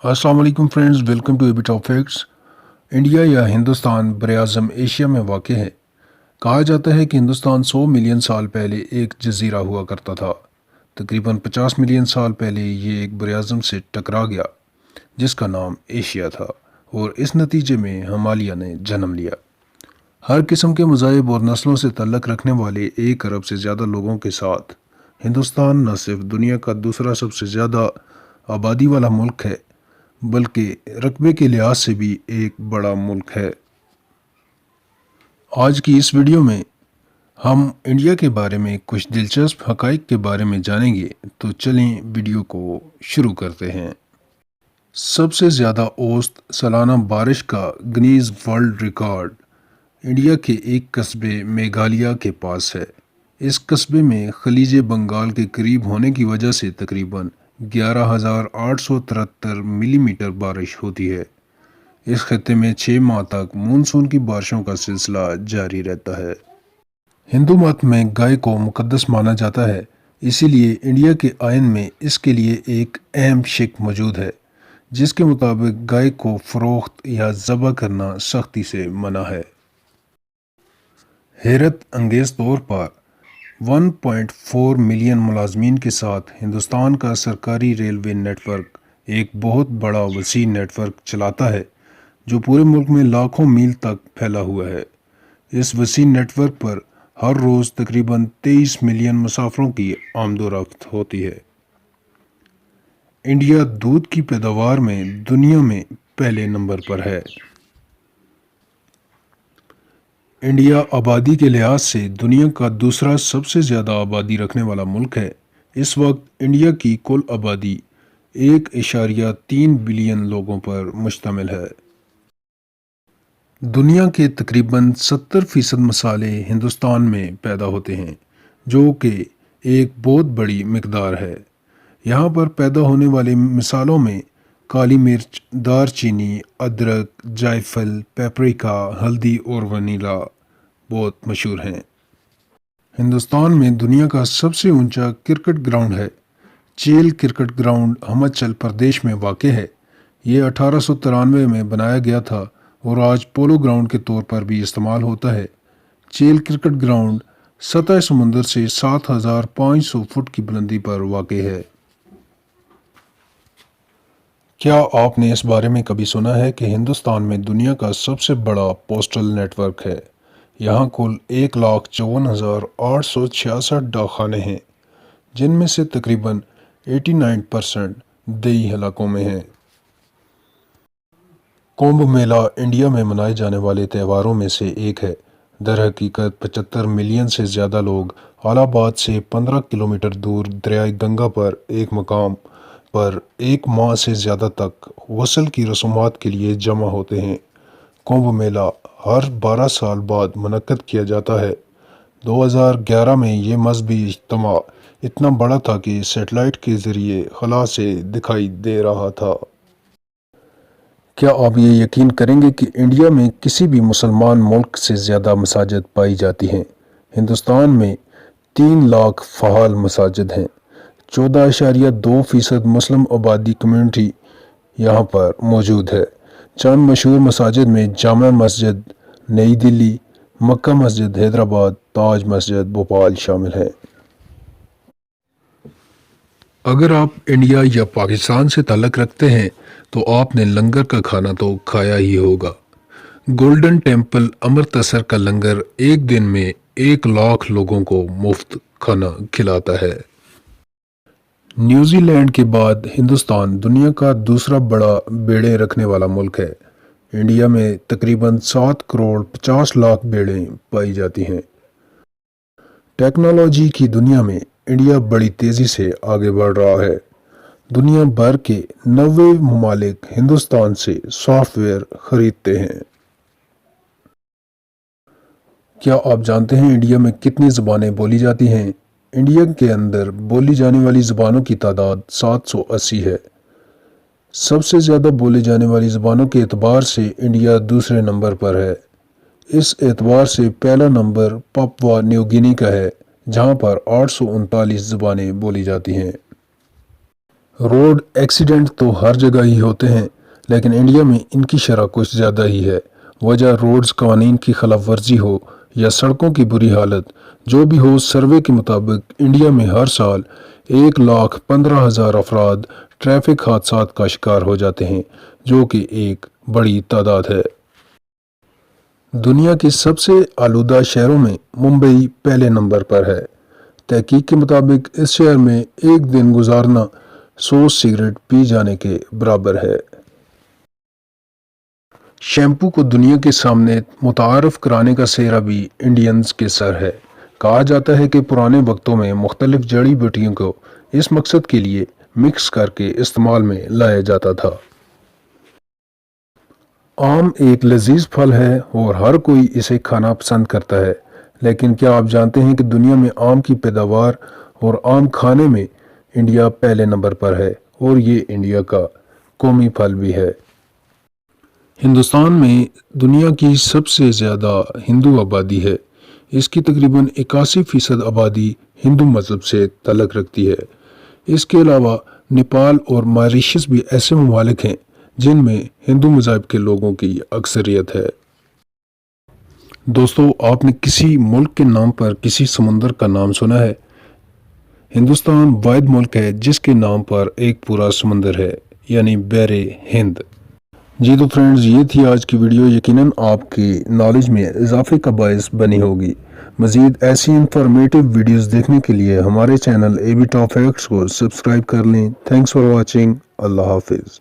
अस्सलाम वालेकुम friends, welcome to AB top facts. India या हिंदुस्तान बरआज़म एशिया में वाक़ है। कहा जाता है कि हिंदुस्तान 100 मिलियन साल पहले एक जज़ीरा हुआ करता था। तकरीबन 50 मिलियन साल पहले ये एक बरआज़म से टकरा गया जिसका नाम एशिया था, और इस नतीजे में हिमालय ने जन्म लिया। हर किस्म के मज़ाहिब और नस्लों से तल्लक़ रखने वाले 1 अरब से ज़्यादा लोगों के साथ हिंदुस्तान न सिर्फ दुनिया का दूसरा सबसे ज़्यादा आबादी वाला मुल्क है, बल्कि रकबे के लिहाज से भी एक बड़ा मुल्क है। आज की इस वीडियो में हम इंडिया के बारे में कुछ दिलचस्प हक़ाइक़ के बारे में जानेंगे, तो चलें वीडियो को शुरू करते हैं। सबसे ज़्यादा औसत सालाना बारिश का गिनीज़ वर्ल्ड रिकॉर्ड इंडिया के एक कस्बे मेघालय के पास है। इस कस्बे में खलीज बंगाल के करीब होने की वजह से तकरीबन 11,873 मिलीमीटर बारिश होती है। इस खत्ते में 6 माह तक मानसून की बारिशों का सिलसिला जारी रहता है। हिंदू मत में गाय को मुकद्दस माना जाता है, इसीलिए इंडिया के आयन में इसके लिए एक अहम शिक मौजूद है जिसके मुताबिक गाय को फ़रोख्त या ज़बह करना सख्ती से मना है। हैरत अंगेज़ तौर पर 1.4 मिलियन मुलाजमीन के साथ हिंदुस्तान का सरकारी रेलवे नेटवर्क एक बहुत बड़ा वसी नेटवर्क चलाता है जो पूरे मुल्क में लाखों मील तक फैला हुआ है। इस वसी नेटवर्क पर हर रोज़ तकरीबन 23 मिलियन मुसाफिरों की आमदोरफ्त होती है। इंडिया दूध की पैदावार में दुनिया में पहले नंबर पर है। इंडिया आबादी के लिहाज से दुनिया का दूसरा सबसे ज़्यादा आबादी रखने वाला मुल्क है। इस वक्त इंडिया की कुल आबादी 1.3 बिलियन लोगों पर मुश्तमिल है। दुनिया के तकरीबन 70% मसाले हिंदुस्तान में पैदा होते हैं, जो कि एक बहुत बड़ी मिकदार है। यहाँ पर पैदा होने वाले मिसालों में काली मिर्च, दारचीनी, अदरक, जायफल, पेपरिका, हल्दी और वनीला बहुत मशहूर हैं। हिंदुस्तान में दुनिया का सबसे ऊंचा क्रिकेट ग्राउंड है। चेल क्रिकेट ग्राउंड हिमाचल प्रदेश में वाक़ है। ये 1893 में बनाया गया था और आज पोलो ग्राउंड के तौर पर भी इस्तेमाल होता है। चेल क्रिकेट ग्राउंड सतह समुंदर से 7,500 फुट की बुलंदी पर वाक़ है। क्या आपने इस बारे में कभी सुना है कि हिंदुस्तान में दुनिया का सबसे बड़ा पोस्टल नेटवर्क है? यहाँ कुल 1,54,866 डाकखाने हैं, जिनमें से तकरीबन 89% देही इलाकों में हैं। कुंभ मेला इंडिया में मनाए जाने वाले त्योहारों में से एक है। दरहकीकत 75 मिलियन से ज़्यादा लोग इलाहाबाद से 15 किलोमीटर दूर दरियाए गंगा पर एक मकाम पर 1 माह से ज़्यादा तक वसल की रसूमात के लिए जमा होते हैं। कुंभ मेला हर 12 साल बाद मुनक्कद किया जाता है। 2011 में ये मजहबी इज्तिमा इतना बड़ा था कि सैटेलाइट के ज़रिए खला से दिखाई दे रहा था। क्या आप ये यकीन करेंगे कि इंडिया में किसी भी मुसलमान मुल्क से ज़्यादा मसाजिद पाई जाती हैं? हिंदुस्तान में 3 लाख फ़आल मसाजिद हैं। 14.2% मुस्लिम आबादी कम्यूनिटी यहाँ पर मौजूद है। चंद मशहूर मसाजिद में जामा मस्जिद नई दिल्ली, मक्का मस्जिद हैदराबाद, ताज मस्जिद भोपाल शामिल है। अगर आप इंडिया या पाकिस्तान से ताल्लुक़ रखते हैं तो आपने लंगर का खाना तो खाया ही होगा। गोल्डन टेम्पल अमृतसर का लंगर एक दिन में 1 लाख लोगों को मुफ्त खाना खिलाता है। न्यूजीलैंड के बाद हिंदुस्तान दुनिया का दूसरा बड़ा भेड़ें रखने वाला मुल्क है। इंडिया में तकरीबन 7 करोड़ 50 लाख भेड़ें पाई जाती हैं। टेक्नोलॉजी की दुनिया में इंडिया बड़ी तेज़ी से आगे बढ़ रहा है। दुनिया भर के 90 ममालिक हिंदुस्तान से सॉफ्टवेयर खरीदते हैं। क्या आप जानते हैं इंडिया में कितनी ज़बानें बोली जाती हैं? इंडिया के अंदर बोली जाने वाली ज़बानों की तादाद 780 है। सबसे ज़्यादा बोले जाने वाली ज़बानों के एतबार से इंडिया दूसरे नंबर पर है। इस एतबार से पहला नंबर पापुआ न्यू गिनी का है, जहाँ पर 839 ज़बानें बोली जाती हैं। रोड एक्सीडेंट तो हर जगह ही होते हैं, लेकिन इंडिया में इनकी शरह कुछ ज़्यादा ही है। वजह रोड्स कानून की खिलाफ वर्जी हो या सड़कों की बुरी हालत, जो भी हो, सर्वे के मुताबिक इंडिया में हर साल 1,15,000 अफराद ट्रैफिक हादसात का शिकार हो जाते हैं, जो कि एक बड़ी तादाद है। दुनिया के सबसे आलूदा शहरों में मुंबई पहले नंबर पर है। तहकीक के मुताबिक इस शहर में एक दिन गुजारना 100 सिगरेट पी जाने के बराबर है। शैम्पू को दुनिया के सामने मुतारफ कराने का सेहरा भी इंडियंस के सर है। कहा जाता है कि पुराने वक्तों में मुख्तलिफ जड़ी बूटियों को इस मकसद के लिए मिक्स करके इस्तेमाल में लाया जाता था। आम एक लजीज फल है और हर कोई इसे खाना पसंद करता है, लेकिन क्या आप जानते हैं कि दुनिया में आम की पैदावार और आम खाने में इंडिया पहले नंबर पर है और ये इंडिया का कौमी फल भी है। हिंदुस्तान में दुनिया की सबसे ज़्यादा हिंदू आबादी है। इसकी तकरीबन 81% आबादी हिंदू मज़हब से ताल्लुक़ रखती है। इसके अलावा नेपाल और मॉरिशस भी ऐसे ममालिक हैं जिनमें हिंदू मज़हब के लोगों की अक्सरियत है। दोस्तों, आपने किसी मुल्क के नाम पर किसी समुंदर का नाम सुना है? हिंदुस्तान वाहिद मुल्क है जिसके नाम पर एक पूरा समुंदर है, यानी बहरे हिंद। जी तो फ्रेंड्स, ये थी आज की वीडियो। यकीनन आपकी नॉलेज में इजाफे का बायस बनी होगी। मज़ीद ऐसी इंफॉर्मेटिव वीडियोस देखने के लिए हमारे चैनल AB Top Facts को सब्सक्राइब कर लें। Thanks for watching. अल्लाह हाफिज़।